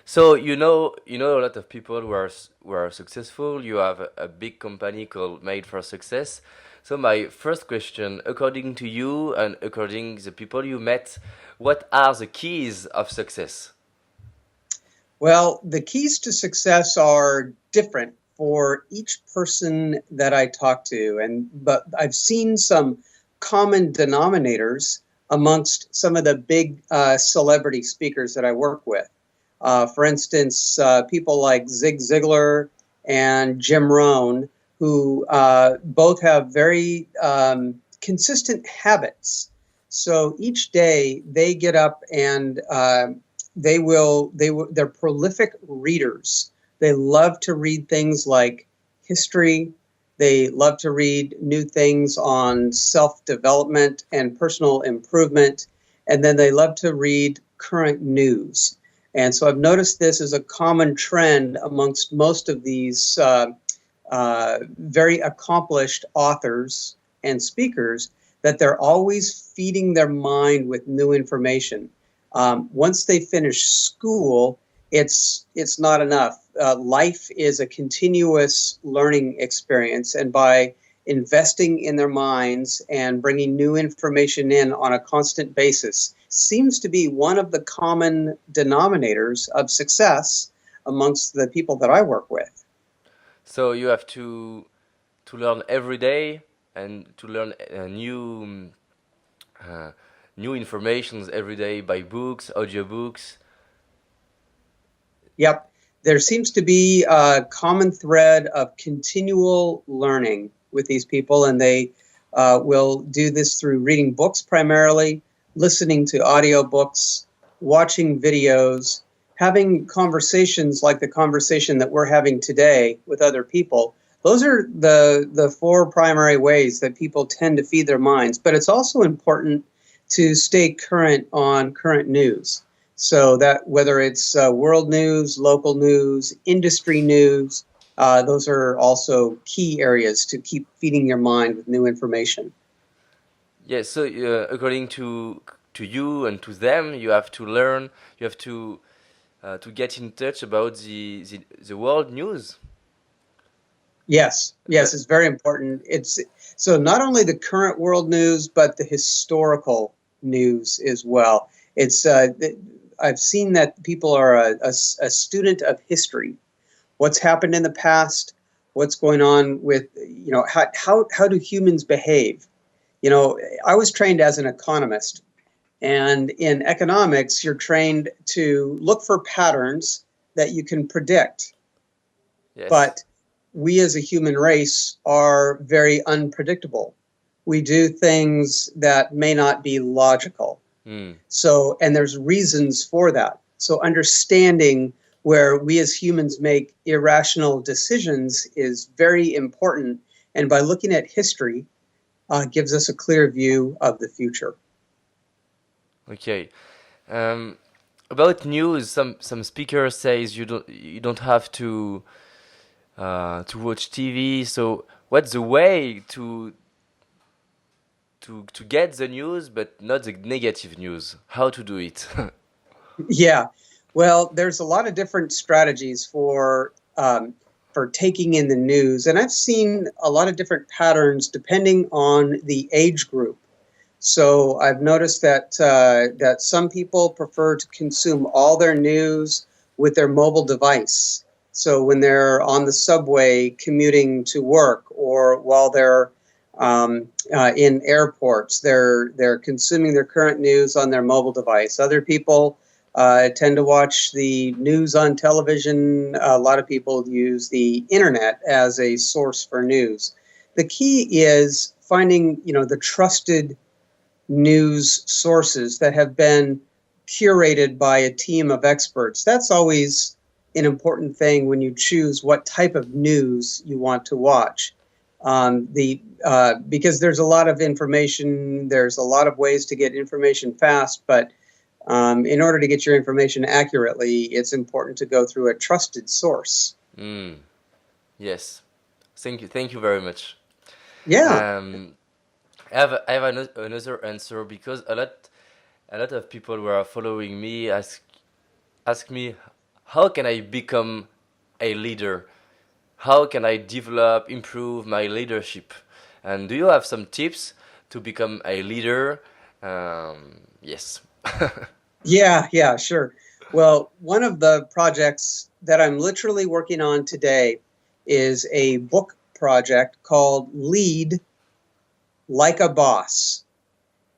So you know a lot of people who are successful. You have a big company called Made for Success. So my first question, according to you and according the people you met, what are the keys of success? Well, the keys to success are different for each person that I talk to, but I've seen some common denominators amongst some of the big celebrity speakers that I work with. For instance, people like Zig Ziglar and Jim Rohn, who both have very consistent habits. So each day they get up and they're prolific readers. They love to read things like history. They love to read new things on self-development and personal improvement. And then they love to read current news. And so I've noticed this as a common trend amongst most of these very accomplished authors and speakers, that they're always feeding their mind with new information. Once they finish school, it's not enough. Life is a continuous learning experience, and by investing in their minds and bringing new information in on a constant basis seems to be one of the common denominators of success amongst the people that I work with. So you have to learn every day and to learn uh, new informations every day by books, audiobooks. Yep. There seems to be a common thread of continual learning with these people, and they will do this through reading books primarily, listening to audiobooks, watching videos, having conversations like the conversation that we're having today with other people. Those are the four primary ways that people tend to feed their minds. But it's also important to stay current on current news. So that whether it's world news, local news, industry news, those are also key areas to keep feeding your mind with new information. Yes, so according to you and to them, you have to learn, you have to get in touch about the world news. Yes, The, yes, it's very important. It's so not only the current world news, but the historical news as well. It's I've seen that people are a student of history, what's happened in the past, what's going on with, how do humans behave. I was trained as an economist, and in economics you're trained to look for patterns that you can predict. yes. But we as a human race are very unpredictable. We do things that may not be logical. Hmm. So, and there's reasons for that. So, understanding where we as humans make irrational decisions is very important. And by looking at history, gives us a clear view of the future. Okay. Um, about news, some speaker says you don't have to watch TV. So what's the way to get the news, but not the negative news? How to do it? Yeah, well, there's a lot of different strategies for taking in the news, and I've seen a lot of different patterns depending on the age group. So I've noticed that some people prefer to consume all their news with their mobile device. So when they're on the subway commuting to work, or while they're in airports, they're consuming their current news on their mobile device. Other people tend to watch the news on television. A lot of people use the internet as a source for news. The key is finding, the trusted news sources that have been curated by a team of experts. That's always an important thing when you choose what type of news you want to watch. Because there's a lot of information, there's a lot of ways to get information fast, but in order to get your information accurately, it's important to go through a trusted source. Hmm. Yes. Thank you very much. Yeah. Um, I have another answer because a lot of people who are following me ask me how can I become a leader? How can I develop, improve my leadership? And do you have some tips to become a leader? Yes. Yeah, yeah, sure. Well, one of the projects that I'm literally working on today is a book project called Lead Like a Boss.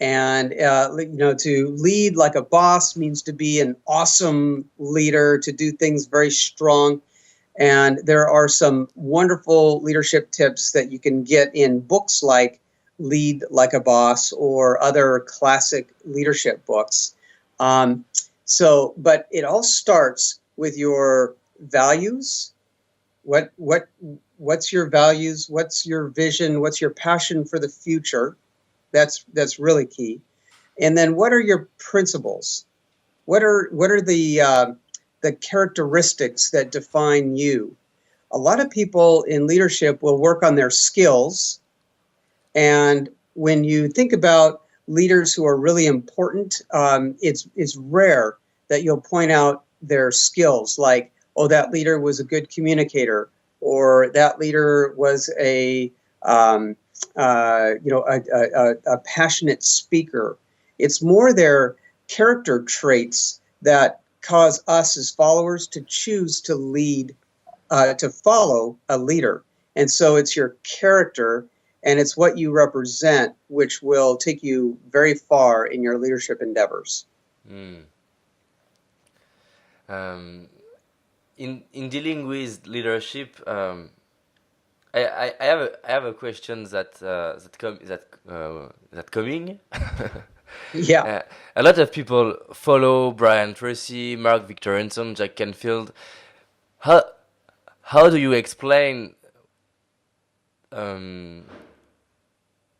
And to lead like a boss means to be an awesome leader, to do things very strong. And there are some wonderful leadership tips that you can get in books like Lead Like a Boss or other classic leadership books. Um, but it all starts with your values. What's your values? What's your vision? What's your passion for the future? That's really key. And then what are your principles? What are the characteristics that define you? A lot of people in leadership will work on their skills, and when you think about leaders who are really important, it's rare that you'll point out their skills, like, oh, that leader was a good communicator, or that leader was um, a passionate speaker. It's more their character traits that cause us as followers to choose to lead, to follow a leader. And so it's your character and it's what you represent, which will take you very far in your leadership endeavors. Mm. Um, in dealing with leadership, I have a question that coming. Yeah. A lot of people follow Brian Tracy, Mark Victor Hanson, Jack Canfield. How how do you explain um,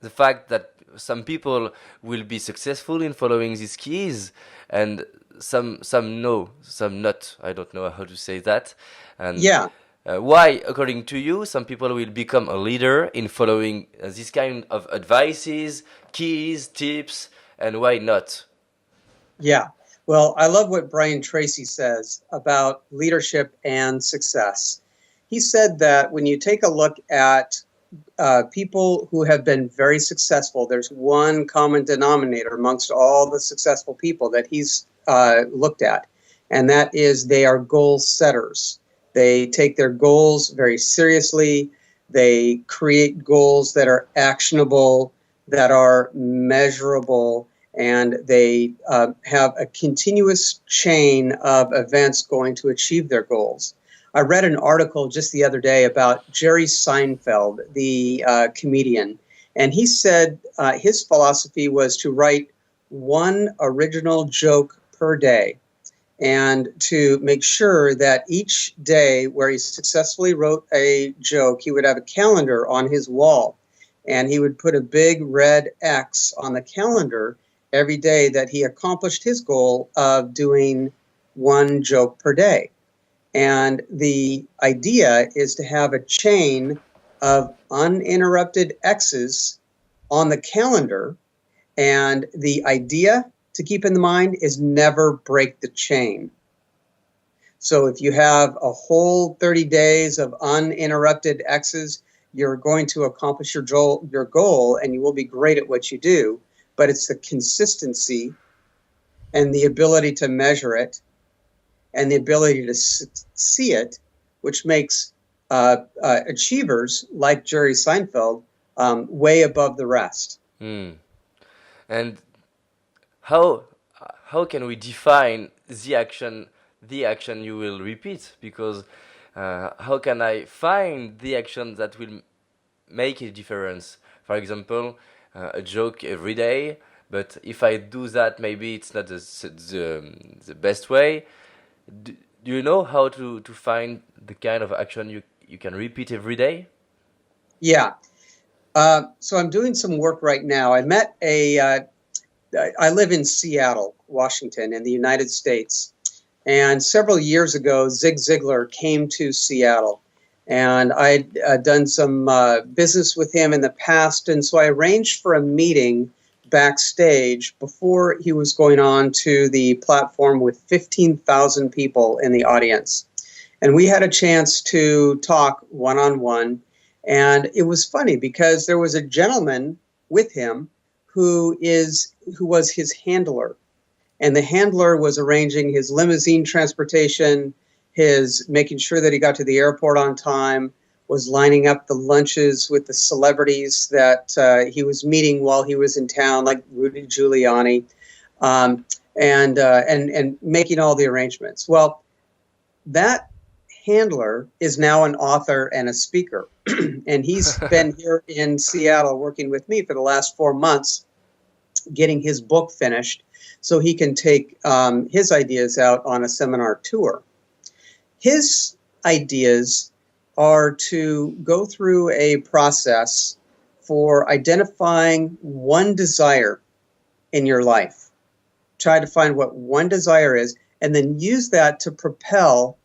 the fact that some people will be successful in following these keys, and some no, some not? I don't know how to say that. And Yeah. why, according to you, some people will become a leader in following this kind of advices, keys, tips, and why not? Yeah. Well, I love what Brian Tracy says about leadership and success. He said that when you take a look at people who have been very successful, there's one common denominator amongst all the successful people that he's looked at, and that is they are goal setters. They take their goals very seriously. They create goals that are actionable, that are measurable, and they have a continuous chain of events going to achieve their goals. I read an article just the other day about Jerry Seinfeld, the comedian, and he said his philosophy was to write one original joke per day, and to make sure that each day where he successfully wrote a joke, he would have a calendar on his wall, and he would put a big red X on the calendar every day that he accomplished his goal of doing one joke per day. And the idea is to have a chain of uninterrupted X's on the calendar. And the idea to keep in mind is never break the chain. So if you have a whole 30 days of uninterrupted X's, you're going to accomplish your goal and you will be great at what you do. But it's the consistency and the ability to measure it and the ability to see it, which makes achievers like Jerry Seinfeld way above the rest. Hmm. And how how can we define the action you will repeat? Because how can I find the action that will make a difference? For example, a joke every day, but if I do that, maybe it's not the best way. Do you know how to find the kind of action you can repeat every day? Yeah. So I'm doing some work right now. I live in Seattle, Washington, in the United States. And several years ago, Zig Ziglar came to Seattle. And I'd done some business with him in the past. And so I arranged for a meeting backstage before he was going on to the platform with 15,000 people in the audience. And we had a chance to talk one-on-one. And it was funny because there was a gentleman with him who was his handler. And the handler was arranging his limousine transportation, his making sure that he got to the airport on time, was lining up the lunches with the celebrities that he was meeting while he was in town, like Rudy Giuliani, and making all the arrangements. Well, that handler is now an author and a speaker, and he's been here in Seattle working with me for the last 4 months, getting his book finished, so he can take his ideas out on a seminar tour. His ideas are to go through a process for identifying one desire in your life. Try to find what one desire is, and then use that to propel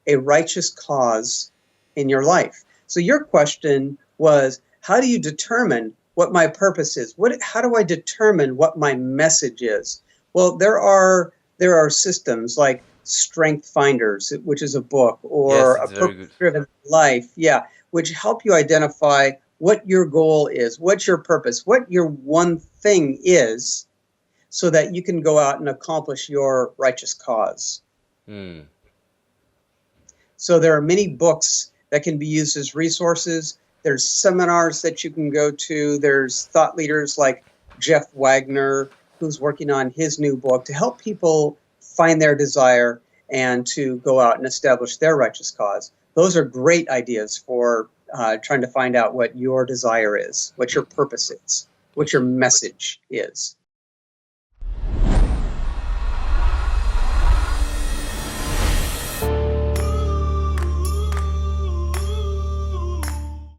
a righteous cause in your life. So your question was, how do you determine what my purpose is? How do I determine what my message is? Well, there are systems like Strength Finders, which is a book, or Yes, A it's very good. Purpose-Driven Life, which help you identify what your goal is, what's your purpose, what your one thing is, so that you can go out and accomplish your righteous cause. Hmm. So there are many books that can be used as resources. There's seminars that you can go to. There's thought leaders like Jeff Wagner, who's working on his new book to help people find their desire and to go out and establish their righteous cause. Those are great ideas for trying to find out what your desire is, what your purpose is, what your message is.